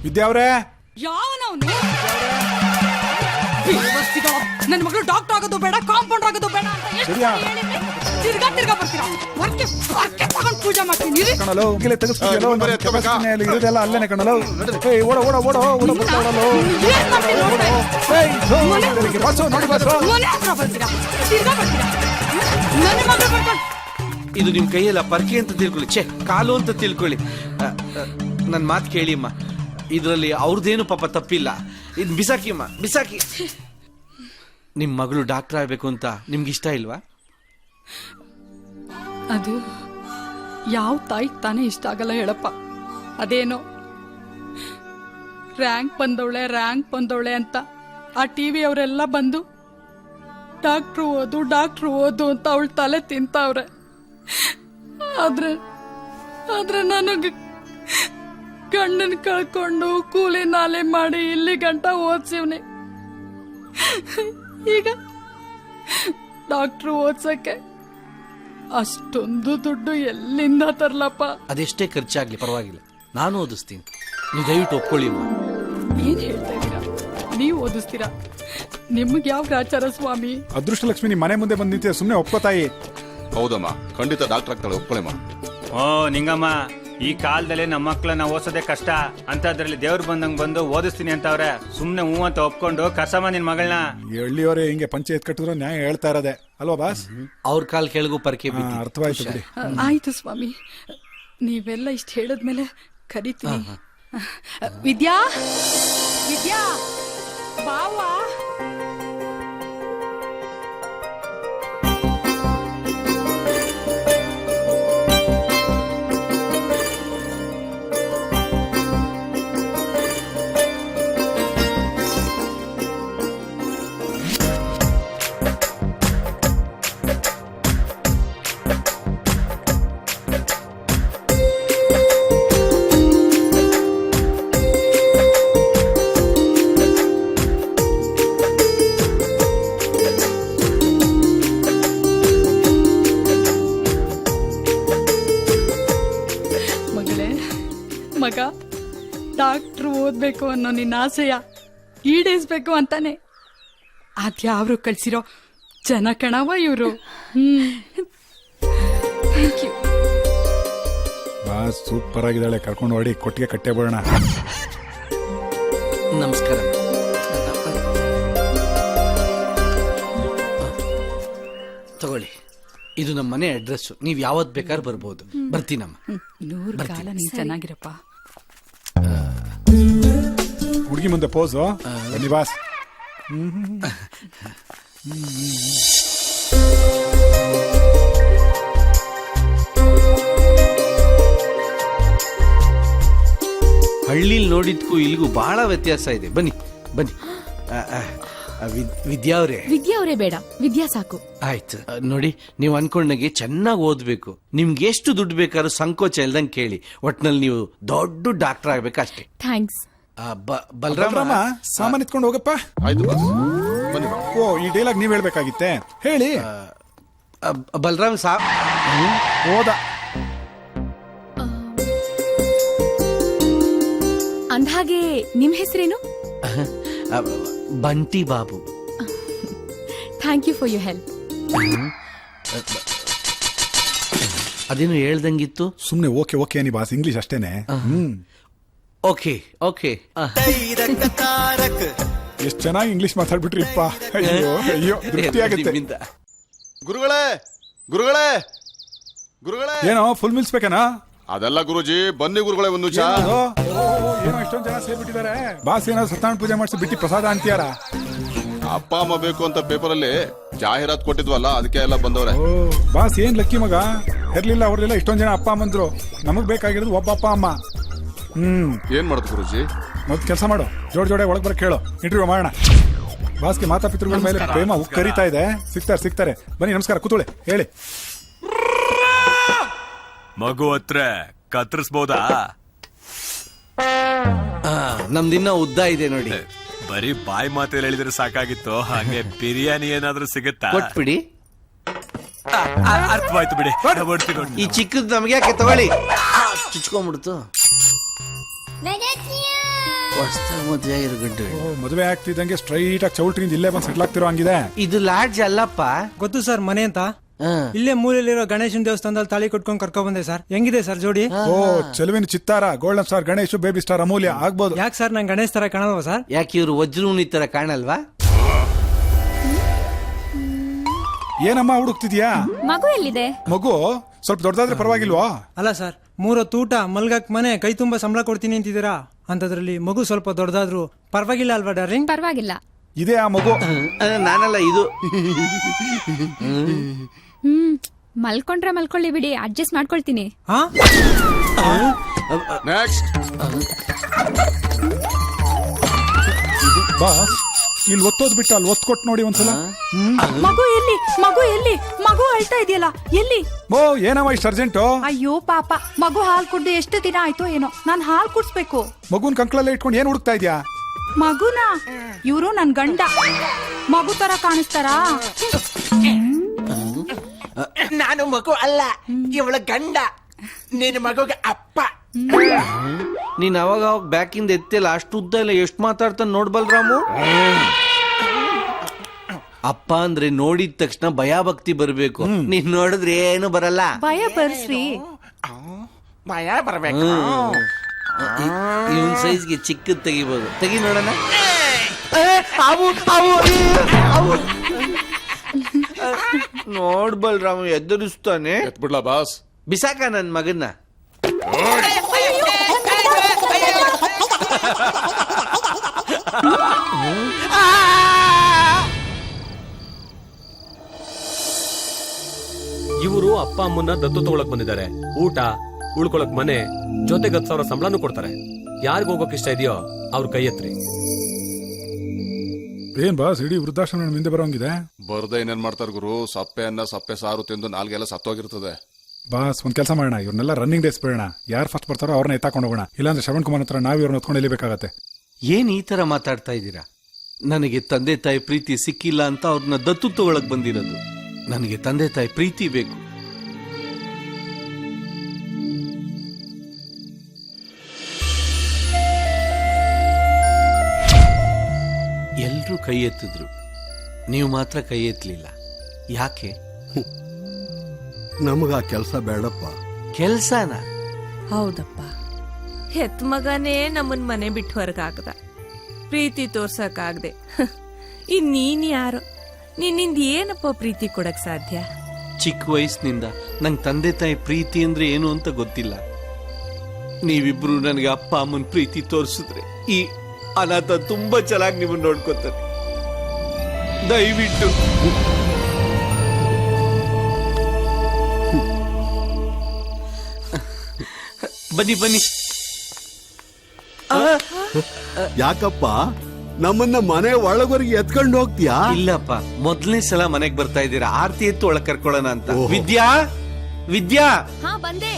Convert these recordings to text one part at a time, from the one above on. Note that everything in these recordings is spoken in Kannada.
ವಿದ್ಯಾ ಅವ್ರೆ, ಯಾವನವನು ನನ್ನ ಮಗಳು ಡಾಕ್ಟರ್ ಆಗೋದು ಬೇಡ, ಕಾಂಪೌಂಡರ್ ಆಗೋದು ಬೇಡ ಅಂತ ಎಷ್ಟು ಸರಿಯಾ? ಸಲ ಹೇಳಿದ್ದೆ? ತಿರ್ಗಾ ಬರ್ತೀರಾ? ವರ್ಕೆ ತಗೊಂಡು ಪೂಜೆ ಮಾಡ್ತೀನಿ. ಕಣಲು ಈಗಲೇ ತೆಗೆಸ್ಬಿಟ್ಟಿಯಲ್ಲೋ, ನನ್ನ ಕೆಪಾಸಿಟಿನೇ ಅಲ್ಲಿ ಇರೋದೆಲ್ಲ ಅಲ್ಲೇನೆ ಕಣಲು. ಏಯ್ ಓಡ ಓಡ ಓಡ ಓಡ ಬರ್ತಾಳಲ್ಲೋ. ಏನ್ ಮಾಡ್ತೀನಿ ನೋಡ್ತಾ ಇರು. ಏಯ್ ಜೋ ಬಾಸು ನೋಡಿ ಬಾಸು. ಮನೆ ಹತ್ರ ಬರ್ತೀರಾ? ತಿರ್ಗಾ ಬರ್ತೀರಾ? ನನ್ನ ಮಗಳು ಬರ್ಕೊಂಡು ಇದು ನಿಮ್ ಕೈಯಲ್ಲ, ಪರ್ಕೆ ಅಂತ ತಿಳ್ಕೊಳ್ಳಿ, ಛೇ ಕಾಲು ಅಂತ ತಿಳ್ಕೊಳ್ಳಿ. ನನ್ನ ಮಾತು ಕೇಳಿ ಅಮ್ಮ, ಇದರಲ್ಲಿ ಅವ್ರದ್ದೇನು ಪಾಪ ತಪ್ಪಿಲ್ಲ. ಇದು ಬಿಸಾಕಿ ಅಮ್ಮ, ಬಿಸಾಕಿ. ನಿಮ್ ಮಗಳು ಡಾಕ್ಟರ್ ಆಗ್ಬೇಕು ಅಂತ ನಿಮ್ಗೆ ಇಷ್ಟ ಇಲ್ವಾ? ಅದು ಯಾವ ತಾಯಿಗೆ ತಾನೇ ಇಷ್ಟ ಆಗಲ್ಲ ಹೇಳಪ್ಪ. ಅದೇನೋ ರ್ಯಾಂಕ್ ಬಂದವಳೆ ಅಂತ ಆ ಟಿವಿ ಅವರೆಲ್ಲ ಬಂದು ಡಾಕ್ಟ್ರು ಓದು ಅಂತ ಅವಳ ತಲೆ ತಿಂತವ್ರೆ. ಆದ್ರೆ ನನಗೆ ಗಂಡನ್ ಕಳ್ಕೊಂಡು ಕೂಲಿ ನಾಲೆ ಮಾಡಿ ಇಲ್ಲಿ ಗಂಟ ಓದ್ಸಿವ್ನಿ. ಈಗ ಡಾಕ್ಟ್ರು ಓದ್ಸಕ್ಕೆ ಅಷ್ಟೊಂದು ದುಡ್ಡು ಎಲ್ಲಿಂದ ತರ್ಲಪ್ಪ? ಅದೆಷ್ಟೇ ಖರ್ಚಾಗ್ಲಿ ಪರವಾಗಿಲ್ಲ, ನಾನು ಓದಿಸ್ತೀನಿ. ನೀವು ದಯವಿಟ್ಟು ಒಪ್ಕೊಳ್ಳಿ ಅಮ್ಮ. ಏನ್ ಹೇಳ್ತಾ ಇದ್ದೀರಾ? ನೀವು ಓದಿಸ್ತೀರಾ? ನಿಮ್ಗೆ ಯಾವ ಗ್ರಾಚಾರ ಸ್ವಾಮಿ? ಅದೃಷ್ಟ ಲಕ್ಷ್ಮಿ ನಿಮ್ ಮನೆ ಮುಂದೆ ಬಂದ್ ನಿಂತಿದೆ, ಸುಮ್ನೆ ಒಪ್ಕೋತಾಯಿ. ಹೌದಮ್ಮ, ಖಂಡಿತ ಡಾಕ್ಟರ್ ಆಗ್ತಾಳೆ, ಒಪ್ಕೊಳ್ಳಿಮ್ಮ. ಓ ನಿಂಗಮ್ಮ, ಈ ಕಾಲದಲ್ಲಿ ನಮ್ಮ ಮಕ್ಕಳನ್ನ ಓದಿಸೋದೇ ಕಷ್ಟ ಅಂತದ್ರಲ್ಲಿ ದೇವ್ರು ಬಂದಂಗ್ ಬಂದು ಓದಿಸ್ತೀನಿ ಅಂತವ್ರೆ. ಸುಮ್ನೆ ಹೂ ಅಂತ ಒಪ್ಕೊಂಡು ಕರ್ಸಮ್ಮ ನಿನ್ ಮಗಳನ್ನ. ಹಳ್ಳಿಯವರೇ ಹಿಂಗೆ ಪಂಚಾಯತ್ ಕಟ್ಟಿದ್ರು ನ್ಯಾಯ ಹೇಳ್ತಾ ಇರೋದೆ ಅಲ್ವಾ ಬಾಸ್? ಅವ್ರ ಕಾಲ್ ಕೆಳಗೂ ಪರ್ಕೆ ಬಿದ್ದು. ಅರ್ಥವಾಯ್ತು ಬಿಡಿ. ಆಯ್ತು ಸ್ವಾಮಿ, ನೀವೆಲ್ಲ ಇಷ್ಟ ಹೇಳಿದ್ಮೇಲೆ ಕರಿತೀನಿ. ವಿದ್ಯಾ ಬಾವಾ. ಮಗ ಡಾಕ್ಟ್ರು ಓದ್ಬೇಕು ಅನ್ನೋ ನಿನ್ನ ಆಸೆಯ ಈಡೇರಿಸ್ಬೇಕು ಅಂತಾನೆ ಅದ್ಯಾವ್ರು ಕಳ್ಸಿರೋ ಜನ ಕಣವ ಇವ್ರು. ಥ್ಯಾಂಕ್ ಯು ಬಾಸ್, ಸೂಪರ್ ಆಗಿದ್ದಾಳೆ. ಕರ್ಕೊಂಡು ಹೊಡಿ, ಕೊಟ್ಟಿಗೆ ಕಟ್ಟೆ ಬಿಡೋಣ. ನಮಸ್ಕಾರ. ತಗೊಳ್ಳಿ, ಇದು ನಮ್ಮ ಮನೆ ಅಡ್ರೆಸ್. ನೀವ್ ಯಾವತ್ ಬೇಕಾದ್ರೆ ಬರ್ಬೋದು. ಬರ್ತೀನಮ್ಮ. 100 ಕಾಲ ನೀನ್ ಚೆನ್ನಾಗಿರಪ್ಪ. ಹುಡುಗಿ ಮುಂದೆ ಪೋಸು. ಬನ್ನಿ ಬಾಸ್. ಹಳ್ಳಿಲ್ ನೋಡಿದ್ಕು ಇಲ್ಗೂ ಬಹಳ ವ್ಯತ್ಯಾಸ ಇದೆ. ಬನ್ನಿ ಬನ್ನಿ. ವಿದ್ಯಾ ಅವರೇ ಬೇಡ, ವಿದ್ಯಾ ಸಾಕು. ಆಯ್ತು. ನೋಡಿ, ನೀವು ಅನ್ಕೊಂಡಾಗೆ ಚೆನ್ನಾಗಿ ಓದ್ಬೇಕು. ನಿಮ್ಗೆ ಎಷ್ಟು ದುಡ್ಡು ಬೇಕಾದ್ರೂ ಸಂಕೋಚ ಇಲ್ದಂಗೆ ಕೇಳಿ. ಒಟ್ನಲ್ಲಿ ನೀವು ದೊಡ್ಡ ಡಾಕ್ಟರ್ ಆಗ್ಬೇಕು ಅಷ್ಟೇ. ಥ್ಯಾಂಕ್ಸ್. ಬಲರಾಮ, ಸಾಮಾನ್ ಎತ್ಕೊಂಡು ಹೋಗಪ್ಪ. ಆಯ್ತು ಬಾಸ್, ಬನ್ನಿ. ಓ, ಈ ಡೈಲಾಗ್ ನೀವ್ ಹೇಳ್ಬೇಕಾಗಿತ್ತೆ, ಹೇಳಿ. ಬಲರಾಮ್ ಹೋದ. ಅಂದ್ಹಾಗೆ ನಿಮ್ ಹೆಸರೇನು? Bunty Babu. Thank you for your help. ಅದೇನು ಹೇಳ್ದಂಗಿತ್ತು. ಸುಮ್ನೆ ಓಕೆ ಓಕೆ ಅನ್ನಿ ಬಾಸ್, ಇಂಗ್ಲಿಷ್ ಅಷ್ಟೇನೆ. Okay okay. ಎಷ್ಟು ಚೆನ್ನಾಗಿ ಇಂಗ್ಲಿಷ್ ಮಾತಾಡ್ಬಿಟ್ರಿಪ್ಪ. ಅಯ್ಯೋ ಅಯ್ಯೋ, ತೃಪ್ತಿಯಾಗುತ್ತೆ. ಗುರುಗಳೇ ಗುರುಗಳೇ ಗುರುಗಳೇ, ಏನೋ ಫುಲ್ ಮಿಲ್ಸ್ ಬೇಕೇನಾ? ಅದೆಲ್ಲ ಗುರುಜಿ, ಬನ್ನಿ ಗುರುಗಳೇ, ಒಂದು ಚಾ. ಏನೋ ಇಷ್ಟೊಂದು ಜನ ಸೇರ್ಬಿಟ್ಟಿದ್ದಾರೆ. ಬಾಸ್ ಏನೋ ಸತ್ಯನಾರಾಯಣ ಪೂಜೆ ಮಾಡಿಸಿ ಬಿಟ್ಟು ಪ್ರಸಾದ ಅಂತೀಯಾರ? ಅಪ್ಪ ಅಮ್ಮ ಬೇಕು ಅಂತ ಪೇಪರಲ್ಲಿ ಜಾಹೀರಾತ್ ಕೊಟ್ಟಿದ್ವಲ್ಲ, ಅದಕ್ಕೆ ಎಲ್ಲ ಬಂದವ್ರೆ. ಬಾಸ್ ಏನ್ ಲಕ್ಕಿ ಮಗ, ಇರ್ಲಿಲ್ಲ ಅವ್ರಲಿಲ್ಲ ಇಷ್ಟೊಂದ್ ಜನ ಅಪ್ಪ ಅಮ್ಮಂದ್ರು. ನಮಗ್ ಬೇಕಾಗಿರೋದು ಒಬ್ಬ ಅಪ್ಪ ಅಮ್ಮ. ಏನ್ ಮಾಡುದು ಗುರುಜಿ? ಮೊದ್ ಕೆಲಸ ಮಾಡು, ಜೋಡೆ ಒಳಗ್ ಬರಕ್ ಹೇಳು, ಇಂಟರ್ವ್ಯೂ ಮಾಡೋಣ. ಬಾಸ್ಗೆ ಮಾತಾಪಿತೃಗಳ ಮೇಲೆ ಪ್ರೇಮ ಕರೀತಾ ಇದೆ. ಸಿಗ್ತಾರೆ. ಬನ್ನಿ, ನಮಸ್ಕಾರ, ಕೂತ್ಕೊಳ್ಳಿ, ಹೇಳಿ. ಮಗು ಹತ್ರ ಕತ್ತರಿಸಬಹುದಾ? ನಮ್ದಿನ್ನ ಉದ್ದ ಇದೆ ನೋಡಿ. ಬರೀ ಬಾಯಿ ಮಾತಲ್ಲಿ ಹೇಳಿದ್ರೆ ಸಾಕಾಗಿತ್ತು, ಹಾಗೆ ಬಿರಿಯಾನಿ ಏನಾದ್ರೂ ಸಿಗುತ್ತಾ? ಕೊಟ್ಬಿಡಿ. ಅರ್ಥವಾಯ್ತು ಬಿಡಿ. ಈ ಚಿಕ್ಕದ್ ನಮ್ಗೆ ಯಾಕೆ, ತಗೊಳ್ಳಿ. ಚುಚ್ಕೊಂಡ್ಬಿಡ್ತು. ಹೊಸ್ದಾಗಿ ಮದುವೆ ಆಗಿರೋ ಗಂಡು ಓ, ಮದುವೆ ಆಗ್ತಿದ್ದಂಗೆ ಸ್ಟ್ರೈಟ್ ಆಗಿ ಚೌಲ್ಟ್ರಿಂದ ಇಲ್ಲೇ ಬಂದು ಸೆಟ್ಲ್ ಆಗ್ತಿರೋ ಹಂಗಿದೆ. ಇದು ಲಾಡ್ಜ್ ಅಲ್ಲಪ್ಪ. ಗೊತ್ತು ಸರ್ ಮನೆ ಅಂತ. ಇಲ್ಲೇ ಮೂಲೆಯಲ್ಲಿರೋ ಗಣೇಶನ್ ದೇವಸ್ಥಾನದಲ್ಲಿ ತಾಳಿ ಕಟ್ಕೊಂಡು ಕರ್ಕೊಂಡ್ ಬಂದೆ ಸರ್. ಹೆಂಗಿದೆ ಸರ್ ಜೋಡಿ? ಓ, Cheluvina Chittara, golden star Ganesh, baby star Amulya ಆಗ್ಬೋದು. ಯಾಕೆ ಸರ್ ನಂಗೆ ಗಣೇಶ್ ತರ ಕಾಣಲ್ವಾ ಸರ್? ಯಾಕೆ ಇವ್ರು ವಜ್ರೂನಿ ತರ ಕಾಣಲ್ವಾ? ಏನಮ್ಮ ಹುಡುಕ್ತಿದ್ಯಾ? ಮಗು ಎಲ್ಲಿದೆ? ಮಗು ಸ್ವಲ್ಪ ದೊಡ್ಡದಾದ್ರೆ ಪರವಾಗಿಲ್ವಾ? ಅಲ್ಲ ಸರ್, 3 ಹೊತ್ತು ಊಟ ಮಲ್ಗಕ್ ಮನೆ ಕೈ ತುಂಬಾ ಸಂಬಳ ಕೊಡ್ತೀನಿ ಅಂತಿದ್ದೀರಾ, ಅಂತದ್ರಲ್ಲಿ ಮಗು ಸ್ವಲ್ಪ ದೊಡ್ಡದಾದ್ರು ಪರವಾಗಿಲ್ಲ ಅಲ್ವಾ ಡಾರ್ಲಿಂಗ್? ಪರವಾಗಿಲ್ಲ. ಇದೇ ಆ ಮಗು. ನಾನಲ್ಲ ಇದು. ಮಲ್ಕೊಂಡ್ರೆ ಮಲ್ಕೊಳ್ಳಿ ಬಿಡಿ, ಅಡ್ಜಸ್ಟ್ ಮಾಡ್ಕೊಳ್ತೀನಿ. ಹಾ ನೆಕ್ಸ್ಟ್. ಬಾಸ್, ಇಲ್ಲಿ ಒತ್ತೋದ್ ಬಿಟ್ಟು ಅಲ್ಲಿ ಒತ್ತು ಕೊಟ್ಟು ನೋಡಿ ಒಂದ್ಸಲ. ಮಗು ಎಲ್ಲಿ? ಮಗು ಎಲ್ಲಿ? ಮಗು ಅಳ್ತಾ ಇದೆಯಲ್ಲ, ಎಲ್ಲಿ? ಓ, ಏನಮ್ಮ ಇಷ್ಟು ಅರ್ಜೆಂಟು? ಅಯ್ಯೋ ಪಾಪ, ಮಗು ಹಾಲು ಕುಡ್ದು ಎಷ್ಟು ದಿನ ಆಯ್ತೋ ಏನೋ. ನಾನ್ ಹಾಲು ಕುಡ್ಸ್ಬೇಕು. ಮಗುನ್ ಕಂಕ್ಳಲ್ಲೇ ಇಟ್ಕೊಂಡು ಏನ್ ಹುಡುಕ್ತಾ ಇದ್ಯಾ? ಮಗುನಾ? ಇವ್ರು ನನ್ ಗಂಡ. ಮಗು ತರ ಕಾಣಿಸ್ತಾರಾ? ನಾನು ಮಗು ಅಲ್ಲ, ಇವಳ ಗಂಡ. ನಿನ್ನ ಮಗುಗೆ ಅಪ್ಪ. ನೀನ್ ಅವಾಗ ಬ್ಯಾಕಿಂದ ಎತ್ತಿಲ್ಲ, ಅಷ್ಟು ಉದ್ದ ಇಲ್ಲ, ಎಷ್ಟು ಮಾತಾಡ್ತಾನ ನೋಡ್ಬಲ್ರಾಮು. ಅಪ್ಪ ಅಂದ್ರೆ ನೋಡಿದ ತಕ್ಷಣ ಭಯ ಭಕ್ತಿ ಬರ್ಬೇಕು. ನೀನ್ ನೋಡಿದ್ರೆ ಏನು ಬರಲ್ಲ. ಭಯ ಬರ್ಸ್ರಿ. ಭಯ ಬರ್ಬೇಕು. ಇವನ್ ಸೈಜ್ಗೆ ಚಿಕ್ಕದ್ ತೆಗಿಬಹುದು. ತೆಗಿ ನೋಡೋಣ. ನೋಡ್ಬಲ್ರಾಮು ಎದುರಿಸ್ತಾನೆ. ಎತ್ಬಿಡ್ಲಾ ಬಾಸ್? ಬಿಸಾಕ ನನ್ ಮಗನ್ನ. ಇವರು ಅಪ್ಪ ಅಮ್ಮನ್ನ ದತ್ತು ತಗೊಳಕ್ ಬಂದಿದ್ದಾರೆ. ಊಟ, ಉಳ್ಕೊಳಕ್ ಮನೆ, ಜೊತೆಗೆ 10,000 ಸಂಬಳನೂ ಕೊಡ್ತಾರೆ. ಯಾರಿಗ ಹೋಗೋಕ್ ಇಷ್ಟ ಇದೆಯೋ ಅವ್ರ ಕೈ ಎತ್ರಿ. ಏನ್ ಬಾಸ್, ಇಡೀ ವೃದ್ಧಾಶ್ರಮ ಹಿಂದೆ ಬರೋಂಗಿದೆ. ಬರ್ದೆ ಏನೇನ್ ಮಾಡ್ತಾರ ಗುರು? ಸಪ್ಪೆ ಅನ್ನ ಸಪ್ಪೆ ಸಾರು ತಿಂದು ನಾಲ್ಗೆಲ್ಲ ಸತ್ತೋಗಿರ್ತದೆ. ಬಾಸ್, ಒಂದ್ ಕೆಲಸ ಮಾಡೋಣ, ಇವ್ರನ್ನೆಲ್ಲ ರನ್ನಿಂಗ್ ಡೇಸ್ ಬೇಡ. ಯಾರು ಫಸ್ಟ್ ಬರ್ತಾರೋ ಅವ್ರನ್ನ ಎತ್ತಾಕೊಂಡು ಹೋಗೋಣ. ಇಲ್ಲಾಂದ್ರೆ ಶ್ರವಣ್ ಕುಮಾರ್ ಹತ್ರ ನಾವ್ ಇವ್ರನ್ನ ಹೊತ್ಕೊಂಡು ಎಲ್ಲಿಬೇಕಾಗತ್ತೆ. ಏನ್ ಈ ತರ ಮಾತಾಡ್ತಾ ಇದ್ದೀರಾ? ನನಗೆ ತಂದೆ ತಾಯಿ ಪ್ರೀತಿ ಸಿಕ್ಕಿಲ್ಲ ಅಂತ ಅವ್ರನ್ನ ದತ್ತು ತಗೊಳಕ್ ಬಂದಿರೋದು. ನನಗೆ ತಂದೆ ತಾಯಿ ಪ್ರೀತಿ ಬೇಕು. ಎಲ್ರೂ ಕೈ ಎತ್ತಿದ್ರು, ನೀವು ಮಾತ್ರ ಕೈ ಎತ್ತಲಿಲ್ಲ. ಯಾಕೆ? ನಮಗ ಕೆಲಸ ಬೇಡಪ್ಪ. ಕೆಲ್ಸನ? ಹೌದಪ್ಪ, ಹೆತ್ ಮಗನೇ ನಮ್ಮನ್ ಮನೆ ಬಿಟ್ಟು ಹೊರಗಾಗದ, ಪ್ರೀತಿ ತೋರ್ಸಕ್ಕಾಗದೆ. ಇನ್ನೀನ್ ಯಾರು? ನಿನ್ನಿಂದ ಏನಪ್ಪ ಪ್ರೀತಿ ಕೊಡಕ್ ಸಾಧ್ಯ? ಚಿಕ್ಕ ವಯಸ್ಸಿನಿಂದ ನಂಗೆ ತಂದೆ ತಾಯಿ ಪ್ರೀತಿ ಅಂದ್ರೆ ಏನು ಅಂತ ಗೊತ್ತಿಲ್ಲ. ನೀವಿಬ್ರು ನನಗೆ ಅಪ್ಪ ಅಮ್ಮನ ಪ್ರೀತಿ ತೋರಿಸಿದ್ರೆ ಈ ಅನಾಥ ತುಂಬಾ ಚೆನ್ನಾಗಿ ನಿಮ್ಮನ್ನ ನೋಡ್ಕೊತಾರೆ. ದಯವಿಟ್ಟು ಬನ್ನಿ ಬನ್ನಿ. ಯಾಕಪ್ಪ ನಮ್ಮನ್ನ ಮನೆ ಒಳಗವರೆಗೆ ಎತ್ಕೊಂಡು ಹೋಗ್ತೀಯಾ? ಇಲ್ಲಪ್ಪ, ಮೊದಲನೇ ಸಲ ಮನೆಗ್ ಬರ್ತಾ ಇದ್ದೀರಾ, ಆರ್ತಿ ಎತ್ತು ಒಳಗ್ ಕರ್ಕೊಳ್ಳೋಣ ಅಂತ. ವಿದ್ಯಾ, ವಿದ್ಯಾ. ಹಾ, ಬಂದೆ.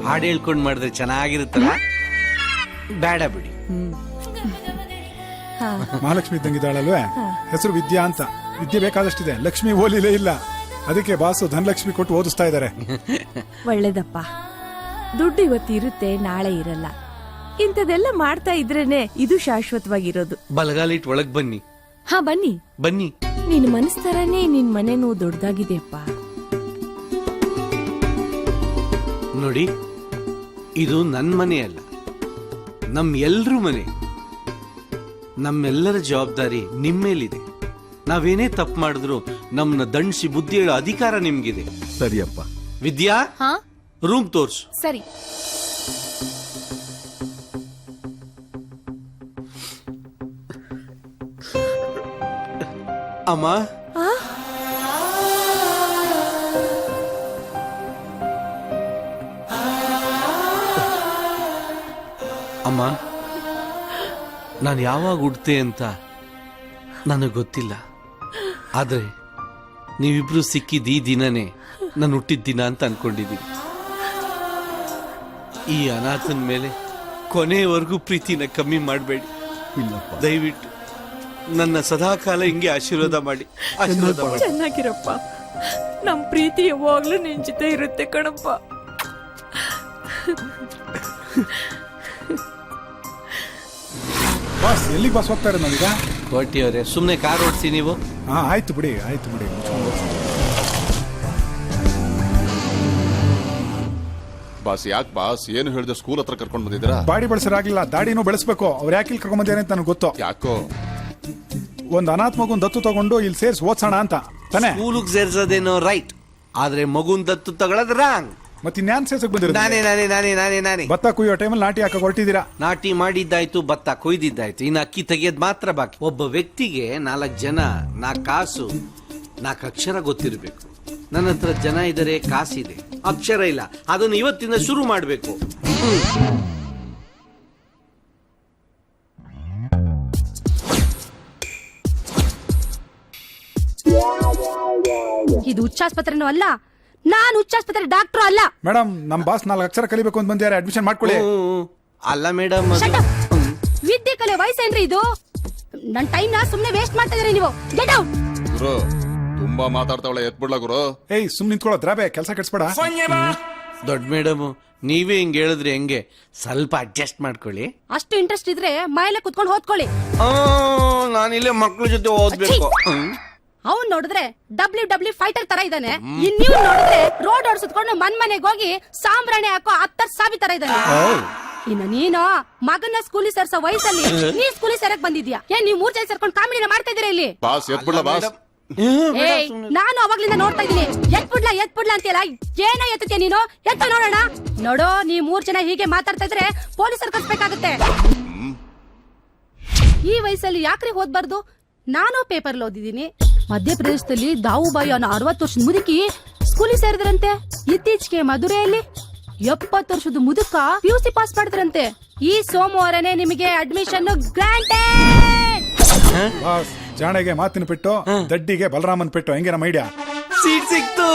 ಹಾಡು ಹೇಳ್ಕೊಂಡ್ ಮಾಡಿದ್ರೆ ಚೆನ್ನಾಗಿರುತ್ತಲ್ಲ. ಬೇಡ ಬಿಡಿ. ಮಹಾಲಕ್ಷ್ಮಿ ಇದ್ದಂಗಿದ್ದಾಳಲ್ವೇ? ಹೆಸರು ವಿದ್ಯಾ ಅಂತ. ವಿದ್ಯೆ ಬೇಕಾದಷ್ಟಿದೆ, ಲಕ್ಷ್ಮಿ ಓಲಿಲೇ ಇಲ್ಲ. ಅದಕ್ಕೆ ಬಾಸು ಧನಲಕ್ಷ್ಮಿ ಕೊಟ್ಟು ಓದಿಸ್ತಾ ಇದ್ದಾರೆ. ಒಳ್ಳೇದಪ್ಪ. ದುಡ್ಡು ಇವತ್ತು ಇರುತ್ತೆ, ನಾಳೆ ಇರಲ್ಲ. ಇಂಥದೆಲ್ಲ ಮಾಡ್ತಾ ಇದ್ರೇನೆ ಇದು ಶಾಶ್ವತವಾಗಿರೋದು. ಬಲಗಾಲಿಟ್ ಒಳಗ್ ಬನ್ನಿ. ಹಾ, ಬನ್ನಿ ಬನ್ನಿ. ನಿನ್ ಮನಸ್ ತರಾನೇ ನಿನ್ ಮನೆನೂ ದೊಡ್ಡದಾಗಿದೆಯಪ್ಪ. ನೋಡಿ, ಇದು ನನ್ ಮನೆ ಅಲ್ಲ, ನಮ್ ಎಲ್ರೂ ಮನೆ. ನಮ್ಮೆಲ್ಲರ ಜವಾಬ್ದಾರಿ ನಿಮ್ಮೇಲಿದೆ. ನಾವೇನೇ ತಪ್ಪು ಮಾಡಿದ್ರು ನಮ್ಮನ್ನ ದಂಡಿಸಿ ಬುದ್ಧಿ ಹೇಳೋ ಅಧಿಕಾರ ನಿಮ್ಗಿದೆ. ಸರಿಯಪ್ಪ. ವಿದ್ಯಾ, ಹಾ, ರೂಮ್ ತೋರ್ಸು. ಸರಿ. ಅಮ್ಮ, ಅಮ್ಮ, ನಾನು ಯಾವಾಗ ಹುಡ್ತೆ ಅಂತ ನನಗೆ ಗೊತ್ತಿಲ್ಲ. ಆದ್ರೆ ನೀವಿಬ್ರು ಸಿಕ್ಕಿದ ಈ ದಿನನೇ ನಾನು ಹುಟ್ಟಿದ ದಿನ ಅಂತ ಅನ್ಕೊಂಡಿದ್ದೀನಿ. ಈ ಅನಾಥನ ಮೇಲೆ ಕೊನೆಯವರೆಗೂ ಪ್ರೀತಿನ ಕಮ್ಮಿ ಮಾಡಬೇಡಿ ಇಲ್ಲಪ್ಪ. ದಯವಿಟ್ಟು. ನನ್ನ ಸದಾಕಾಲ ಹಿಂಗೆ ಆಶೀರ್ವಾದ ಮಾಡಿ ಚೆನ್ನಾಗಿರಪ್ಪ. ನಮ್ ಪ್ರೀತಿ ಯಾವಾಗ್ಲೂ ನಿನ್ ಜೊತೆ ಇರುತ್ತೆ ಕಣಪ್ಪ. ಬಾಸ್ ಎಲ್ಲಿಗೆ ಬಾಸ್ ಹೋಗ್ತಾ ಇರೋದು ನಾವೀಗ? ಕೋಟಿ ಅವರೇ ಸುಮ್ನೆ ಕಾರ್ ಓಡಿಸಿ ನೀವು. ಹಾ ಆಯ್ತು ಬಿಡಿ ಮುಚ್ಕೊಂಡು ಹೋಗ್ತೀನಿ. ಬಾಸ್ ಯಾಕೆ ಬಾಸ್ ಏನು ಹೇಳಿದೆ ಸ್ಕೂಲ್ ಹತ್ರ ಕರ್ಕೊಂಡ್ ಬಂದಿದ್ದೀರಾ? ಬಾಡಿ ಬೆಳೆಸರಾಗ್ಲಿಲ್ಲ, ದಾಡಿನೂ ಬೆಳೆಸ್ಬೇಕು. ಅವ್ರು ಯಾಕೆ ಇಲ್ಲಿ ಕರ್ಕೊಂಡ್ ಬಂದಿದ್ದಾರೆ ಅಂತ ನನಗೆ ಗೊತ್ತು. ಯಾಕೋ ಒಂದ್ ಅನಾಥ ಮಗುನ್ ದತ್ತು ತಗೊಂಡು ಇಲ್ಲಿ ಸೇರ್ಸಿ ಓದ್ಸೋಣ ಅಂತ ತಾನೆ. ಸ್ಕೂಲಿಗೆ ಸೇರ್ಸೋದೇನೋ ರೈಟ್, ಆದ್ರೆ ಮಗುನ್ ದತ್ತು ತಗೊಳ್ಳೋದು ರಾಂಗ್. ಮತ್ತೆ ಇನ್ಯಾನ್ ಸೇರ್ಸಕ್ ಬಂದಿರೋದು? ನಾನೇ ಭತ್ತ ಕುಯ್ಯೋ ಟೈಮಲ್ಲಿ ನಾಟಿ ಹಾಕಕ್ ಹೊರಟಿದ್ದೀರಾ. ನಾಟಿ ಮಾಡಿದ್ದಾಯ್ತು, ಭತ್ತ ಕೊಯ್ದಿದ್ದಾಯ್ತು, ಇನ್ನು ಅಕ್ಕಿ ತೆಗೆಯೋದ್ ಮಾತ್ರ ಬಾಕಿ. ಒಬ್ಬ ವ್ಯಕ್ತಿಗೆ 4 ಜನ, 4 ಕಾಸು, 4 ಅಕ್ಷರ ಗೊತ್ತಿರಬೇಕು. ನನ್ನ ಹತ್ರ ಜನ ಇದ್ದಾರೆ, ಕಾಸಿದೆ, ಅಕ್ಷರ ಇಲ್ಲ. ಅದನ್ನು ಇವತ್ತಿಂದ ಶುರು ಮಾಡಬೇಕು. ಇದು ಹುಚ್ಚಾಸ್ಪತ್ರೆನೂ ಅಲ್ಲ, ನಾನು ಹುಚ್ಚಾಸ್ಪತ್ರೆ ಡಾಕ್ಟ್ರು ಅಲ್ಲ. ಮೇಡಮ್ ನಮ್ ಬಾಸ್ 4 ಅಕ್ಷರ ಕಲಿಬೇಕು ಅಂತ ಬಂದಿದ್ದಾರೆ, ಅಡ್ಮಿಷನ್ ಮಾಡ್ಕೊಳ್ಳಿ. ಅಲ್ಲ ಮೇಡಮ್, ವಿದ್ಯೆ ಕಲೆ ವಯಸ್ಸೇನ್ರಿ ಇದು? ನನ್ ಟೈಮ್ ನ ಸುಮ್ನೆ ವೇಸ್ಟ್ ಮಾಡ್ತಾ ಇದೀರಿ ನೀವು. Get out. ಗುರು ತುಂಬಾ ಮಾತಾಡ್ತಾವಳೆ, ಎತ್ಬಿಡ್ಲಾ ಗುರು? ಏಯ್ ಸುಮ್ ನಿಂತ್ಕೊಳ್ಳೋ ದ್ರಾಬೆ, ಕೆಲಸ ಕೆಡ್ಸ್ಬೇಡ. ದೊಡ್ಡ ಮೇಡಮ್ ನೀವೇ ಹಿಂಗ್ ಹೇಳಿದ್ರೆ ಹೆಂಗೆ? ಸ್ವಲ್ಪ ಅಡ್ಜಸ್ಟ್ ಮಾಡ್ಕೊಳ್ಳಿ. ಅಷ್ಟು ಇಂಟ್ರೆಸ್ಟ್ ಇದ್ರೆ ಮೈಲೆ ಕುತ್ಕೊಂಡು ಓದ್ಕೊಳ್ಳಿ. ನಾನಿಲ್ಲೇ ಮಕ್ಳ ಜೊತೆ ಓದ್ಬೇಕು. ಅವ್ನ್ ನೋಡಿದ್ರೆ ಡಬ್ಲ್ಯೂ ಫೈಟರ್ ತರ ಇದ್ದಾನೆ. ಇನ್ನೀವ್ ನೋಡಿದ್ರೆ ರೋಡ್ ಓಡಿಸ್ಕೊಂಡು ಮನೆಗೆ ಹೋಗಿ ಸಾಂಬ್ರಾಣಿ ಹಾಕೋ 10 ಸಾವಿರ ತರ ಇದ್ದಾನೆ. ಇನ್ನು ನೀನು ಮಗನ ಸ್ಕೂಲಿ ಸೇರ್ಸೋ ವಯಸ್ಸಲ್ಲಿ ನೀ ಸ್ಕೂಲಿ ಸೇರಕ್ ಬಂದಿದ್ಯಾ? ಏನ್ ನೀವು 3 ಜನ ಸೇರ್ಕೊಂಡು ಕಾಮಿಡಿನ ಮಾಡ್ತಾ ಇದೀರ ಇಲ್ಲಿ? ಬಾಸ್ ಎತ್ಬಿಡ್ಲಾ ಬಾಸ್? ಏಯ್ ನಾನು ಅವಾಗ್ಲಿಂದ ನೋಡ್ತಾ ಇದೀನಿ. ಎತ್ಬಿಡ್ಲಾ ಅಂತೀಯಲ್ಲ, ಏನೋ ಎತ್ತುತ್ತೀಯ ನೀನು? ಎತ್ತ ನೋಡೋಣ. ನೋಡೋ, ನೀ 3 ಜನ ಹೀಗೆ ಮಾತಾಡ್ತಾ ಇದ್ರೆ ಪೊಲೀಸರು ಕರ್ಸ್ಬೇಕಾಗತ್ತೆ. ಈ ವಯಸ್ಸಲ್ಲಿ ಯಾಕ್ರಿ ಓದ್ಬಾರ್ದು? ನಾನು ಪೇಪರ್ ಓದಿದ್ದೀನಿ. ಮಧ್ಯಪ್ರದೇಶದಲ್ಲಿ ದಾವುಬಾಯಿ ಅನ್ನೋ 60 ವರ್ಷದ ಮುದುಕಿ ಸ್ಕೂಲಿಗೆ ಸೇರಿದ್ರಂತೆ. ಇತ್ತೀಚೆಗೆ ಮಧುರೆಯಲ್ಲಿ 70 ವರ್ಷದ ಮುದುಕ PUC ಪಾಸ್ ಮಾಡಿದ್ರಂತೆ. ಈ ಸೋಮವಾರನೇ ನಿಮಗೆ ಅಡ್ಮಿಷನ್ ಗ್ರಾಂಟೆಡ್. ಬಾಸ್ ಜಾಣೆಗೆ ಮಾತಿನ ಪೆಟ್ಟು, ದಡ್ಡಿಗೆ ಬಲರಾಮನ್ ಪೆಟ್ಟು. ಹೆಂಗೆ ನಮ್ಮ ಐಡಿಯಾ? ಸೀಟ್ ಸಿಕ್ತು.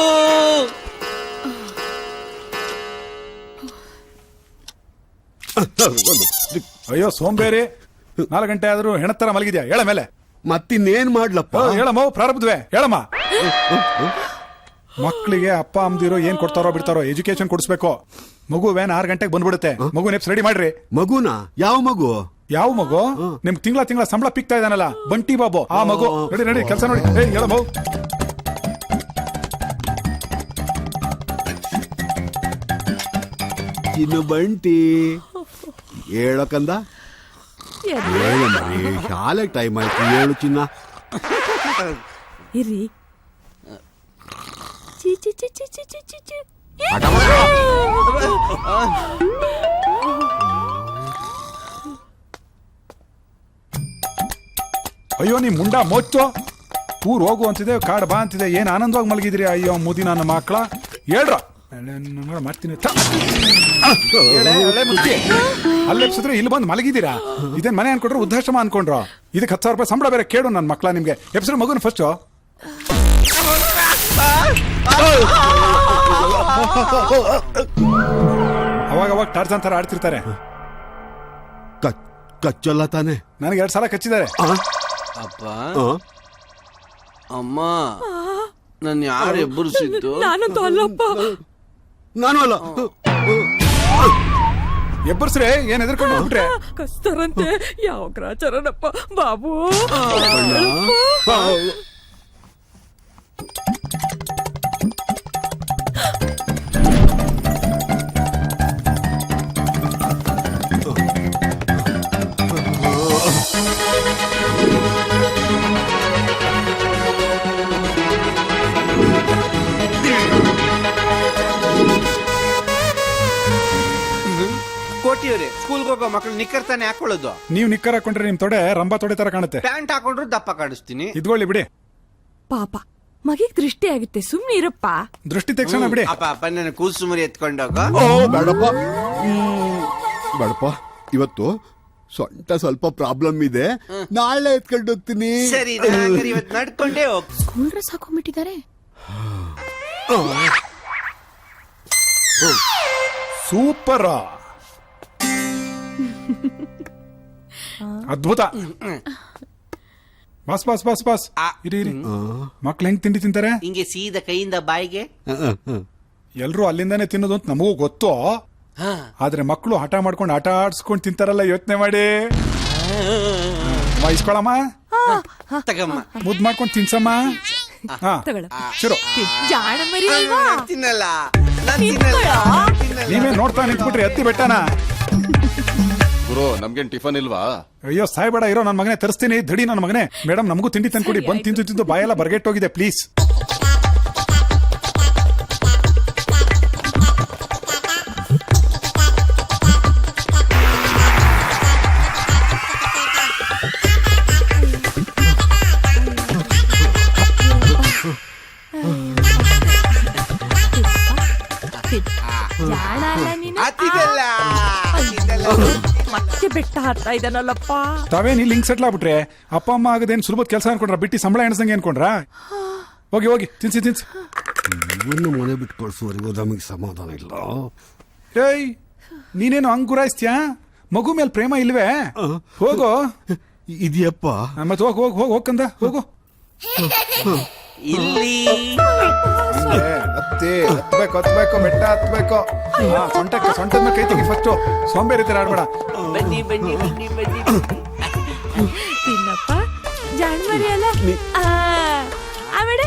ಅಯ್ಯೋ ಸೋಂಬೇರಿ, 4 ಗಂಟೆ ಆದ್ರೂ ಹೆಣತ್ತರ ಮಲಗಿದ್ಯಾ? ಹೇಳ ಮೇಲೆ. ಮತ್ತಿನ್ನೇನ್ ಮಾಡ್ಲಪ್ಪ? ಹೇಳಮ್ಮ, ಪ್ರಾರಬ್ಧವೇ ಹೇಳಮ್ಮ. ಮಕ್ಕಳಿಗೆ ಅಪ್ಪ ಅಮ್ಮದಿರೋ ಏನ್ ಕೊಡ್ತಾರೋ ಬಿಡ್ತಾರೋ ಎಜುಕೇಶನ್ ಕೊಡಿಸ್ಬೇಕು. ಮಗು ವ್ಯಾನ್ 6 ಗಂಟೆಗೆ ಬಂದ್ಬಿಡುತ್ತೆ. ಮಗು ನೆಪ್ಸ್ ರೆಡಿ ಮಾಡ್ರಿ. ಮಗುನಾ? ಯಾವ ಮಗು? ಯಾವ ಮಗು? ನಿಮ್ ತಿಂಗಳ ಸಂಬಳ ಪಿಕ್ತಾ ಇದಾನಲ್ಲ ಬಂಟಿ ಬಾಬು, ಆ ಮಗು. ನಡಿ ಕೆಲಸ ನೋಡಿ. ಹೇಳಮ್ಮ. ಚಿನ್ನು ಬಂಟಿ ಹೇಳಕಂದ. ಶಾಲೆಗೆ ಟೈಮ್ ಆಯ್ತು, ಹೇಳು ಚಿನ್ನ. ಇರಿ. ಅಯ್ಯೋ ನಿಮ್ ಮುಂಡ ಮೊಚ್ಚು. ಊರ್ ಹೋಗು ಅಂತಿದೆ, ಕಾಡ್ ಬಾ ಅಂತಿದೆ. ಏನ್ ಆನಂದವಾಗಿ ಮಲಗಿದ್ರಿ? ಅಯ್ಯೋ ಮುದಿ ನನ್ನ ಮಕ್ಕಳ. ಹೇಳ್ರ ಮಾಡ್ತೀನಿ. ಅಲ್ಲೆಪ್ಸಿದ್ರೆ ಇಲ್ಲಿ ಬಂದು ಮಲಗಿದ್ದೀರಾ? ಇದೇನ್ ಮನೆ ಅನ್ಕೊಂಡ್ರು ವೃದ್ಧಾಶ್ರಮ ಅನ್ಕೊಂಡ್ರು? ಇದಕ್ಕೆ 10,000 ರೂಪಾಯಿ ಸಂಬಳ ಬೇರೆ. ಕೇಳು ನನ್ನ ಮಕ್ಕಳ ನಿಮ್ಗೆ. ಎಪ್ಸ್ರ ಮಗುನ ಫಸ್ಟ್. ಅವಾಗ ಟಾರ್ಜನ್ ತರ ಆಡ್ತಿರ್ತಾರೆ. ಕಚ್ಚಲ್ಲ ತಾನೆ? ನನಗೆ 2 ಸಲ ಕಚ್ಚಿದ್ದಾರೆ. ಅಪ್ಪ ಅಮ್ಮ ನನ್ನ ಯಾರು ಎಬ್ಬರಿಸಿದ್ದು? ನಾನಂತೂ ಅಲ್ಲಪ್ಪ. ನಾನು ಅಲ್ಲ. ಎಬ್ಬರ್ಸ್ರೆ ಏನ್ ಎದ್ರಕೊಂಡು ಹೋಗ್ಬಿಟ್ರೆ? ಕಸ್ತರಂತೆ. ಯಾವ ಗ್ರಾಚಾರನಪ್ಪ ಬಾಬು. ಕೋಟಿಯವರೇ, ಸ್ಕೂಲ್ಗೆ ಹೋಗೋ ಮಕ್ಕಳು ನಿಕ್ಕರ್ ತಾನೆ ಹಾಕೊಳ್ಳೋದು. ನೀವು ನಿಕ್ಕರ್ ಹಾಕೊಂಡ್ರೆ ನಿಮ್ ತೊಡೆ ರಂಬಾ ತೊಡೆ ತರ ಕಾಣುತ್ತೆ. ಪ್ಯಾಂಟ್ ಹಾಕೊಂಡ್ರು ದಪ್ಪ ಕಾಣಿಸ್ತೀನಿ. ಇದ್ಕೊಳ್ಳಿ ಬಿಡಿ. ಪಾಪ ಮಗಿಗ್ ದೃಷ್ಟಿ ಆಗುತ್ತೆ, ಸುಮ್ನೆ ಇರಪ್ಪ. ದೃಷ್ಟಿ ತೆಗ್ಸೋಣ ಬಿಡಿ. ಅಪ್ಪ ನನ್ನ ಕೂಸು ಮರಿ ಎತ್ಕೊಂಡೋಗ. ಬೇಡಪ್ಪ ಬೇಡಪ್ಪ, ಇವತ್ತು ಸೊಂಟ ಸ್ವಲ್ಪ ಪ್ರಾಬ್ಲಮ್ ಇದೆ, ನಾಳೆ ಎತ್ಕೊಂಡು ಹೋಗ್ತೀನಿ. ಸರಿ, ಇವತ್ತು ನಡ್ಕೊಂಡೇ ಹೋಗ್. ಸ್ಕೂಲ್ ಡ್ರೆಸ್ ಹಾಕೊಂಡ್ಬಿಟ್ಟಿದ್ದಾರೆ. ಸೂಪರ್, ಅದ್ಭುತ. ಬಾಸ್ ಬಾಸ್ ಬಾಸ್ ಬಾಸ್ ಇರಿ ಇರಿ ಮಕ್ಳು ಹೆಂಗ್ ತಿಂಡಿ ತಿಂತಾರೆ? ಹಿಂಗೆ ಸೀದಾ ಕೈಯಿಂದ ಬಾಯಿಗೆ. ಎಲ್ರು ಅಲ್ಲಿಂದಾನೆ ತಿನ್ನೋದು ಅಂತ ನಮಗೂ ಗೊತ್ತು. ಆದ್ರೆ ಮಕ್ಕಳು ಹಠ ಮಾಡ್ಕೊಂಡು ಆಟ ಆಡ್ಸ್ಕೊಂಡ್ ತಿಂತಾರಲ್ಲ, ಯೋಚನೆ ಮಾಡಿ. ಇಸ್ಕೊಳಮ್ಮ, ತಗಮ್ಮ. ಮುದ್ ಮಾಡ್ಕೊಂಡು ತಿನ್ಸಮ್ಮ. ಹಾ ಶುರು. ಜಾಣ ಮರಿ ಅಲ್ವಾ? ತಿನ್ನಲ್ಲ, ನಾನ್ ತಿನ್ನಲ್ಲ. ನೀವೇ ನೋಡ್ತಾ ನಿಂತ್ಬಿಟ್ರಿ ಹತ್ತಿ ಬೆಟ್ಟನ. ಗುರು ನಮ್ಗೇನ್ ಟಿಫನ್ ಇಲ್ವಾ? ಅಯ್ಯೋ ಸಾಯ್ಬೇಡ, ಇರೋ ನನ್ನ ಮಗನೇ ತರಿಸ್ತೀನಿ. ಧಡಿ ನನ್ನ ಮಗನೇ. ಮೇಡಮ್ ನಮಗೂ ತಿಂಡಿ ತಂದ್ಕೊಡಿ. ಬಂದ್ ತಿಂದು ತಿಂದು ಬಾಯೆಲ್ಲ ಬರ್ಗೆಟ್ಟೋಗಿದೆ, ಪ್ಲೀಸ್. ಜಾಣ ಅಲ್ಲ ನೀನು? ತಿನ್ನಲ್ಲ. ಮತ್ತೆ ಬೆಟ್ಟ ಹತ್ತಾ ಇದ್ದಾನಲ್ಲಪ್ಪ. ತಾವೇನ್ ಇಲ್ಲಿ ಹಿಂಗ್ ಸೆಟ್ಲ್ ಆಗ್ಬಿಟ್ರೆ ಅಪ್ಪ ಅಮ್ಮ ಆಗದೇನ್ ಸುಲಭದ ಕೆಲಸ ಅನ್ಕೊಂಡ್ರ? ಬಿಟ್ಟಿ ಸಂಬಳ ಎಣಸಂಗೆ ಅನ್ಕೊಂಡ್ರ? ಹೋಗಿ ಹೋಗಿ ತಿನ್ಸಿ ತಿನ್ಸಿ. ಇನ್ನು ಮನೆ ಬಿಟ್ಟು ಕಳ್ಸುವವರೆಗೂ ನಮಗೆ ಸಮಾಧಾನ ಇಲ್ಲ. ಏಯ್ ನೀನೇನು ಹಂಗ್ ಗುರಾಯಿಸ್ತೀಯಾ? ಮಗು ಮೇಲೆ ಪ್ರೇಮ ಇಲ್ವೇ? ಹೋಗೋ. ಇದೆಯಪ್ಪ. ಮತ್ತೆ ಹೋಗ್ ಹೋಗ್ ಹೋಗ್ ಹೋಗ್ಕಂದ ಹೋಗು. ಇಲ್ಲಿ ಹತ್ಬೇಕು ಬೆಟ್ಟ ಹತ್ಬೇಕು. ಸೊಂಟದ ಮೇಲೆ ಕೈ ತೆಗಿ ಫಸ್ಟ್. ಸೋಂಬೇರಿ ತರ ಆಡ್ಬೇಡ. ಬನ್ನಿ ಬನ್ನಿ ಬನ್ನಿ ಬನ್ನಿ. ತಿನ್ನಪ್ಪ, ಜಾಣ ಮರಿ ಅಲ್ಲ? ಆಮೇಲೆ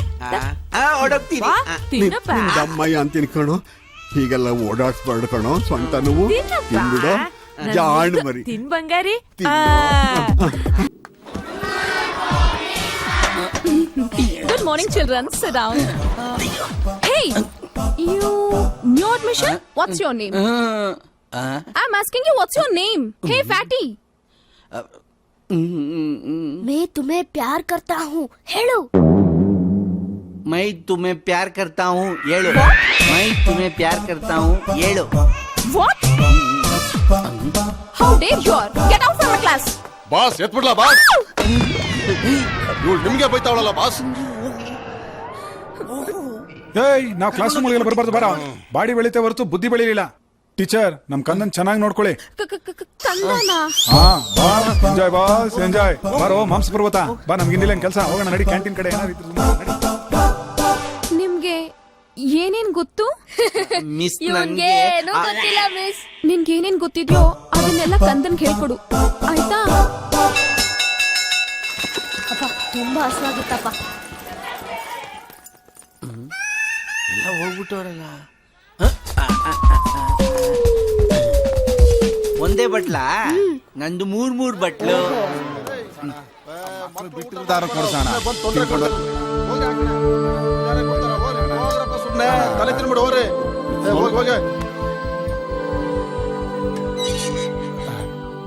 ಓಡೋಗ್ತೀನಿ. ತಿನ್ನಪ್ಪ. ದಮ್ಮಯ್ಯ ಅಂತ ತಿನ್ಕಣು. ಹೀಗೆಲ್ಲ ಓಡಾಡ್ಸ್ಬಾರ್ದು ಕಣೋ. ಸೊಂಟ ನೋವು ತಿನ್ಬಿಡು. ಜಾಣ ಮರಿ. ತಿನ್ ಬಂಗಾರಿ. Good morning, children. Sit down. Hey, you new admission? What's your name? I'm asking you, what's your name? Hey, fatty. मैं तुम्हें प्यार करता हूँ. हेलो. मैं तुम्हें प्यार करता हूँ. ಹೇಳು. मैं तुम्हें प्यार करता हूँ. ಹೇಳು. What? How dare you? Get out from my class. Boss ಎತ್ಬಿಡ್ಲಾ ಬಾಸ್? ಇವ್ಳು ನಿಮ್ಗೆ ಬೈತಾವಳಲ್ಲ ಬಾಸ್. ಏಯ್ ನಾವ್ ಕ್ಲಾಸ್ ರೂಮ್ಗೆಲ್ಲ ಬರಬಾರ್ದು. ಬರ ಬಾಡಿ ಬೆಳಿತೆ ಹೊರತು ಬುದ್ಧಿ ಬೆಳಿಲಿಲ್ಲ. ಟೀಚರ್ ನಮ್ ಕಂದನ್ ಚೆನ್ನಾಗಿ ನೋಡ್ಕೊಳ್ಳಿ. ಕಂದನ. ಹಾ ಬಾಸ್ ಎಂಜಾಯ್, ಬಾಸ್ ಎಂಜಾಯ್. ಬಾರೋ ಮಾಂಸ ಪರ್ವತ ಬಾ. ನಮ್ಗೆ ಇನ್ನಿಲ್ಲ ಕೆಲಸ. ಹೋಗೋಣ ನಡಿ ಕ್ಯಾಂಟೀನ್ ಕಡೆ. ನಿಮ್ಗೆ ಏನೇನ್ ಗೊತ್ತು? ಮಿಸ್ ಏನು ಗೊತ್ತಿಲ್ಲ ಮಿಸ್. ನಿನ್ಗೆ ಏನೇನ್ ಗೊತ್ತಿದ್ಯೋ ಅದನ್ನೆಲ್ಲ ಕಂದನ್ ಹೇಳ್ಕೊಡು, ಆಯ್ತಾ? ಅಪ್ಪ ತುಂಬಾ ಹಸುವಾಗಿತ್ತಪ್ಪ. ಎಲ್ಲ ಹೋಗ್ಬಿಟ್ಟವ್ರಲ್ಲ. ಒಂದೇ ಬಟ್ಲ? ನಂದು ಮೂರ್ ಬಟ್ಲು. ತಲೆ ತಿನ್ಬಿಡು ಹೋಗ್ರಿ. ಹೋಗಿ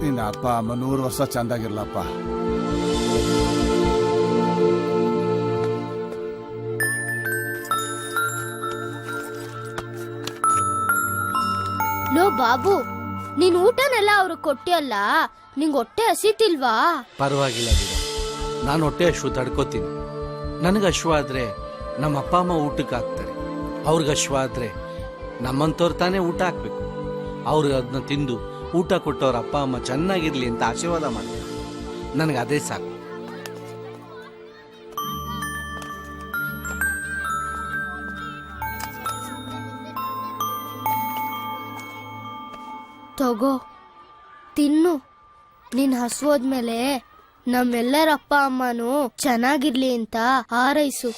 ನಿನ್ನ ಅಪ್ಪ ಅಮ್ಮ 100 ವರ್ಷ ಚಂದಾಗಿರ್ಲಪ್ಪ. ಲೋ ಬಾಬು, ನೀನ್ ಊಟನೆಲ್ಲ ಅವ್ರಿಗೆ ಕೊಟ್ಟಿಯಲ್ಲ, ನಿಂಗ್ ಹೊಟ್ಟೆ ಹಸಿತಿಲ್ವಾ? ಪರವಾಗಿಲ್ಲ ಬಿಡು, ನಾನು ಹೊಟ್ಟೆ ಹಶು ತಡ್ಕೋತೀನಿ. ನನಗೆ ಹಶು ಆದ್ರೆ ನಮ್ಮ ಅಪ್ಪ ಅಮ್ಮ ಊಟಕ್ಕೆ ಹಾಕ್ತಾರೆ. ಅವ್ರಿಗೆ ಹಶು ಆದ್ರೆ ನಮ್ಮಂತವ್ರು ತಾನೇ ಊಟ ಹಾಕ್ಬೇಕು. ಅವ್ರಿಗೆ ಅದನ್ನ ತಿಂದು ಊಟ ಕೊಟ್ಟವ್ರ ಅಪ್ಪ ಅಮ್ಮ ಚೆನ್ನಾಗಿರ್ಲಿ ಅಂತ ಆಶೀರ್ವಾದ ಮಾಡ್ತಾರೆ. ನನಗೆ ಅದೇ ಸಾಕು. ತಗೋ ತಿನ್ನು. ನಿನ್ ಹಸುವಾದ್ಮೇಲೆ ನಮ್ಮೆಲ್ಲರ ಅಪ್ಪ ಅಮ್ಮನು ಚೆನ್ನಾಗಿರ್ಲಿ ಅಂತ ಹಾರೈಸು.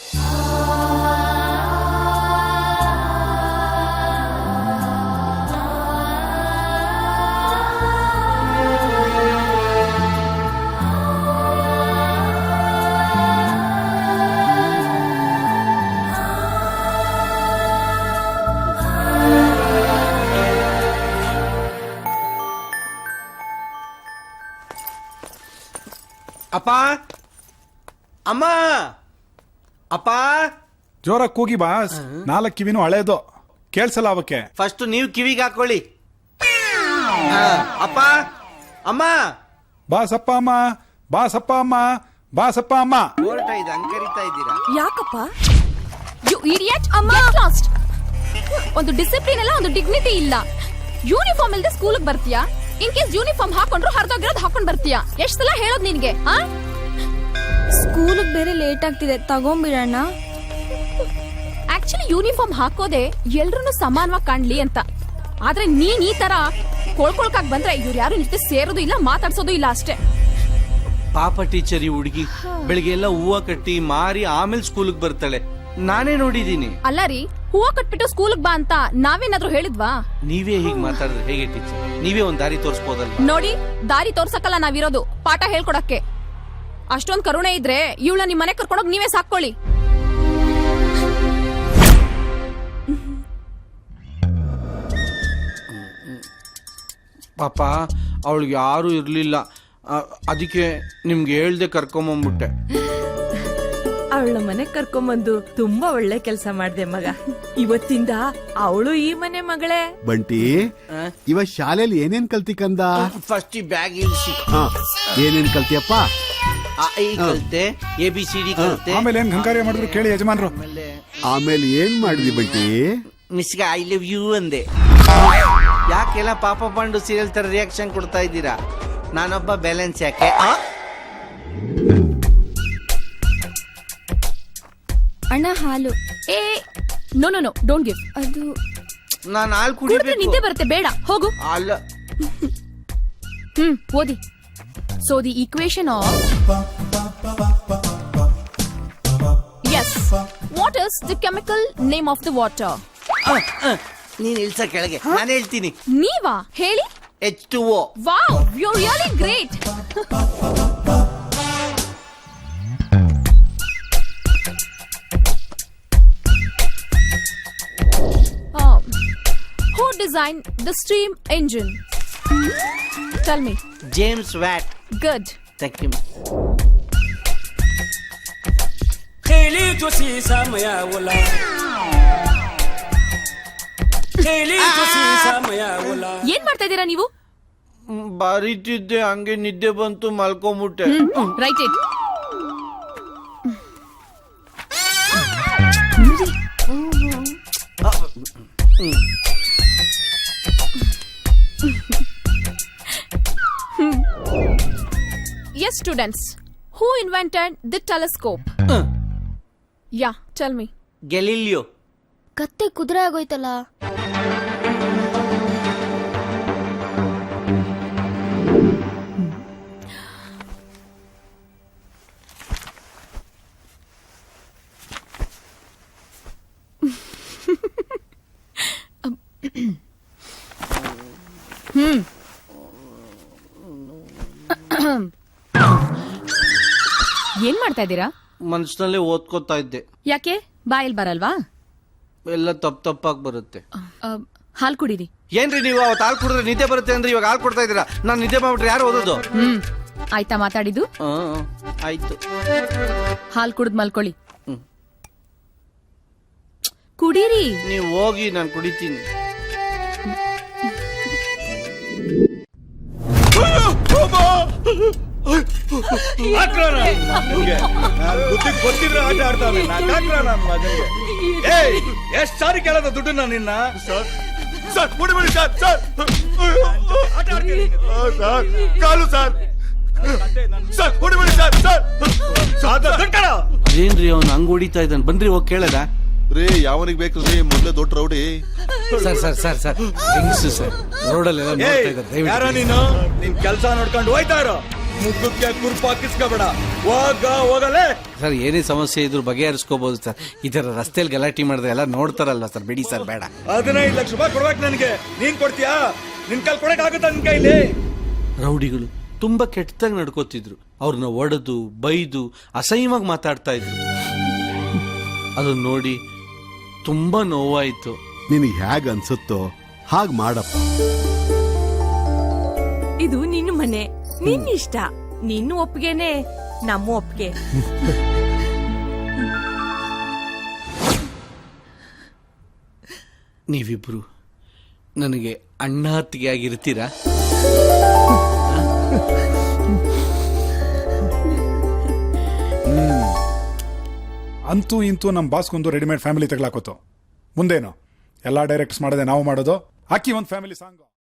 ಅಪ್ಪ ಅಮ್ಮ ಅಪ್ಪ ಜೋರಾಗಿ ಕೂಗಿ ಬಾಸ್. 4 ಕಿವಿನೂ ಹಳೇದು, ಕೇಳ್ಸಲ್ಲ ಅವಕ್ಕೆ. ಫಸ್ಟ್ ನೀವು ಕಿವಿಗೆ ಹಾಕೊಳ್ಳಿ. ಅಪ್ಪ ಅಮ್ಮ ಬಾಸಪ್ಪ ಅಮ್ಮ, ಬಾಸಪ್ಪ ಅಮ್ಮ, ಬಾಸಪ್ಪ ಅಮ್ಮ. ಓಲ್ಟ ಇದು ಅಂಕರಿತಾ ಇದ್ದೀರಾ? ಯಾಕಪ್ಪ? You idiot. Get lost. ಒಂದು ಡಿಸಿಪ್ಲಿನ್ ಇಲ್ಲ, ಒಂದು ಡಿಗ್ನಿಟಿ ಇಲ್ಲ. ಯೂನಿಫಾರ್ಮ್ ಇಲ್ಲದೆ ಸ್ಕೂಲ್ಗೆ ಬರ್ತೀಯಾ? ಇನ್ ಕೇಸ್ ಯೂನಿಫಾರ್ಮ್ ಹಾಕೊಂಡ್ರು ಹರಿದೋಗಿರೋದು ಹಾಕೊಂಡ್ ಬರ್ತೀಯಾ? ಎಷ್ಟ್ ಸಲ ಹೇಳೋದ್ ನಿನ್ಗೆ? ಸ್ಕೂಲಿಗೆ ಬೇರೆ ಲೇಟ್ ಆಗ್ತಿದೆ ತಗೊಂಬಿಡೋಣ. ಆಕ್ಚುಲಿ ಯೂನಿಫಾರ್ಮ್ ಹಾಕೋದೆ ಎಲ್ರು ಸಮಾನವಾಗಿ ಕಾಣ್ಲಿ ಅಂತ. ಆದ್ರೆ ನೀನ್ ಈ ತರ ಕೊಳ್ಕೊಳ್ಕಾಗ್ ಬಂದ್ರೆ ಇವ್ರು ಯಾರು ನಿಜ ಸೇರೋದು ಇಲ್ಲ, ಮಾತಾಡ್ಸೋದು ಇಲ್ಲ ಅಷ್ಟೇ. ಪಾಪ ಟೀಚರ್ ಈ ಹುಡುಗಿ ಬೆಳಿಗ್ಗೆ ಎಲ್ಲ ಹೂವ ಕಟ್ಟಿ ಮಾರಿ ಆಮೇಲೆ ಸ್ಕೂಲ್ಗೆ ಬರ್ತಾಳೆ. ನಾನೇ ನೋಡಿದೀನಿ. ಅಲ್ಲ ರೀ, ಹೂವ ಕಟ್ಬಿಟ್ಟು ಸ್ಕೂಲ್ಗೆ ಬಾ ಅಂತ ನಾವೇನಾದ್ರೂ ಹೇಳಿದ್ವಾ? ನೀವೇ ಹೀಗ್ ಮಾತಾಡಿದ್ರೆ ಹೇಗೆ ಟೀಚರ್? ನೀವೇ ಒಂದ್ ದಾರಿ ತೋರಿಸ್ಬೋದಲ್ಲ. ನೋಡಿ, ದಾರಿ ತೋರ್ಸಕ್ಕಲ್ಲ ನಾವಿರೋದು, ಪಾಠ ಹೇಳ್ಕೊಡಕ್ಕೆ. ಅಷ್ಟೊಂದ್ ಕರುಣೆ ಇದ್ರೆ ಇವಳ ನಿಮ್ ಮನೆ ಕರ್ಕೊಂಡೋಗಿ ನೀವೇ ಸಾಕೊಳ್ಳಿ. ಪಾಪ ಅವಳಿಗೆ ಯಾರು ಇರ್ಲಿಲ್ಲ, ಅದಕ್ಕೆ ನಿಮ್ಗೆ ಹೇಳ್ದೆ ಕರ್ಕೊಂಬಂದ್ಬಿಟ್ಟೆ. ಅವಳ ಮನೆ ಕರ್ಕೊಂಬಂದು ತುಂಬಾ ಒಳ್ಳೆ ಕೆಲಸ ಮಾಡ್ದೆ ಮಗ. ಇವತ್ತಿಂದ ಅವಳು ಈ ಮನೆ ಮಗಳೇ. ಬಂಟಿ, ಇವತ್ ಶಾಲೆಯಲ್ಲಿ ಏನೇನ್ ಕಲ್ತಿ ಕಂದ? ಫಸ್ಟ್ ಈ ಬ್ಯಾಗ್ ಇಳಿಸಿ. ಏನೇನ್ ಕಲ್ತಿಯಪ್ಪ? ಕಲ್ತೆ, ABCD ಕಲ್ತೆ. ಆಮೇಲೆ ಏನ್ ಗಂಗಾರ್ಯ ಮಾಡಿದ್ರು ಕೇಳಿ ಯಜಮಾನ್ರು. ಆಮೇಲೆ ಏನ್ ಮಾಡಿದ್ವಿ ಬಂಟಿ? ಮಿಸ್ಗೆ ಐ ಲವ್ ಯು ಅಂದೆ. ಯಾಕೆಲ್ಲ ಪಾಪ ಪಾಂಡು ಸೀರಿಯಲ್ ತರ ರಿಯಾಕ್ಷನ್ ಕೊಡ್ತಾ ಇದ್ದೀರಾ? ನಾನೊಬ್ಬ ಬ್ಯಾಲೆನ್ಸ್ ಯಾಕೆ? ಅಣ್ಣ ಹಾಲು. ಏ no no no, don't give. ಅದು ನಾನು ಹಾಲು ಕುಡಿದ್ರೆ ಕುಡಿಬೇಕು. ನಿದ್ದೆ ಬರುತ್ತೆ, ಬೇಡ ಹೋಗು. ಅಲ್ಲ, ಓದಿ. So the equation of yes, what is the chemical name of the water? ನೀನ್ ಇಳ್ಸ ಕೆಳಗೆ, ನಾನು ಹೇಳ್ತೀನಿ. ನೀವಾ ಹೇಳಿ? H2O. Wow, you're really great. Who designed the steam engine? Tell me. James Watt. Good. Thank you. ಏನ್ ಮಾಡ್ತಾ ಇದ್ದೀರಾ ನೀವು? ಬರೀತಿದ್ದೆ, ಹಂಗೆ ನಿದ್ದೆ ಬಂತು, ಮಲ್ಕೊಂಬಿಟ್ಟೆ. Right it. Yes, students. Who invented the telescope? Yeah, tell me. Galileo. ಕತ್ತೆ ಕುದುರೆ ಆಗೋಯ್ತಲ್ಲ. ಏನ್ ಮಾಡ್ತಾ ಇದ್ದೀರಾ? ಮನ್ಸಿನಲ್ಲೇ ಓದ್ಕೋತಾ ಇದ್ದೆ. ಯಾಕೆ ಬಾಯಲ್ಲಿ ಬರಲ್ವಾ? ಎಲ್ಲ ತಪ್ಪಾಗಿ ಬರುತ್ತೆ. ಹಾಲು ಕುಡೀರಿ. ಏನ್ರಿ ನೀವು ಅವತ್ತು ಹಾಲು ಕುಡಿದ್ರೆ ನಿದ್ದೆ ಬರುತ್ತೆ ಅಂದ್ರೆ ಇವಾಗ ಹಾಲು ಕೊಡ್ತಾ ಇದ್ದೀರಾ? ನಾನು ನಿದ್ದೆ ಮಾಡ್ಬಿಟ್ರೆ ಯಾರು ಓದೋದು? ಆಯ್ತಾ ಮಾತಾಡಿದ್ದು? ಆಯ್ತು. ಹಾಲು ಕುಡಿದ್ ಮಲ್ಕೊಳ್ಳಿ. ಕುಡೀರಿ. ನೀವು ಹೋಗಿ, ನಾನು ಕುಡಿತೀನಿ. ಗೊತ್ತಿದ್ರೆ ಆಟ ಆಡ್ತಾನೆ. ಎಷ್ಟ್ ಸಾರಿ ಕೇಳದ ದುಡ್ಡು ನಿನ್ನ? ಸರ್ ಬಿಡಿ ಸರ್, ಕಾಲು ಸರ್, ಸರ್ ಬಿಡಿ ಸರ್. ಅದೇನ್ರಿ ಅವ್ನು ಹಂಗ್ ಹೊಡಿತಾ ಇದ್ದಾನೆ? ಬನ್ರಿ ಹೋಗಿ ಕೇಳದ. ರೇ, ಯಾವನಿಗೆ ಬೇಕ್ರಿ ಮೊದ್ಲೇ ದೊಡ್ಡ ರೌಡಿ? ಸರ್ ಹೆಂಗಸು ಸರ್, ರೋಡಲ್ಲೆಲ್ಲ ಯಾರ ನೀನು? ನಿನ್ ಕೆಲ್ಸ ನೋಡ್ಕೊಂಡು ಹೋಯ್ತಾ ಇರೋ. ಮುಖಕ್ಕೆ ಕುರ್ಪ ಹಾಕಿಸ್ಕೋಬೇಡ, ಹೋಗಲೇ. ಸರ್, ಏನೇ ಸಮಸ್ಯೆ ಇದ್ರು ಬಗೆಹರಿಸ್ಕೋಬಹುದು ಸರ್. ಈ ತರ ರಸ್ತೆಯಲ್ಲಿ ಗಲಾಟೆ ಮಾಡಿದ್ರೆ ಎಲ್ಲ ನೋಡ್ತಾರಲ್ಲ ಸರ್. ಬಿಡಿ ಸರ್, ಬೇಡ. 15 ಲಕ್ಷ ರೂಪಾಯಿ ಕೊಡ್ಬೇಕು ನನಗೆ. ನೀನ್ ಕೊಡ್ತೀಯಾ? ನಿನ್ ಕೈಲಿ ಕೊಡಕ್ ಆಗುತ್ತಾ? ನಿನ್ ಕೈಲಿ? ರೌಡಿಗಳು ತುಂಬಾ ಕೆಟ್ಟದಾಗಿ ನಡ್ಕೋತಿದ್ರು. ಅವ್ರನ್ನ ಒಡೆದು ಬೈದು ಅಸಹ್ಯವಾಗಿ ಮಾತಾಡ್ತಾ ಇದ್ರು. ಅದನ್ನ ನೋಡಿ ತುಂಬಾ ನೋವಾಯ್ತು. ನಿನಗೆ ಹೇಗ್ ಅನ್ಸುತ್ತೋ ಹಾಗ್ ಮಾಡಪ್ಪ. ಇದು ನಿನ್ನ ಮನೆ, ನಿನ್ನ ಇಷ್ಟ. ನಿನ್ನ ಒಪ್ಪಿಗೆನೆ ನಮ್ಮ ಒಪ್ಪಿಗೆ. ನೀವಿಬ್ರು ನನಗೆ ಅಣ್ಣ ಅತ್ತಿಗೆ ಆಗಿರ್ತೀರಾ? ಅಂತೂ ಇಂತೂ ನಮ್ಮ ಬಾಸ್ಗೊಂದು ರೆಡಿಮೇಡ್ ಫ್ಯಾಮಿಲಿ ತಗ್ಲಾಕೋತು. ಮುಂದೇನು ಎಲ್ಲ ಡೈರೆಕ್ಟ್ಸ್ ಮಾಡದೆ ನಾವು ಮಾಡೋದು. ಹಾಕಿ ಒಂದು ಫ್ಯಾಮಿಲಿ ಸಾಂಗ್.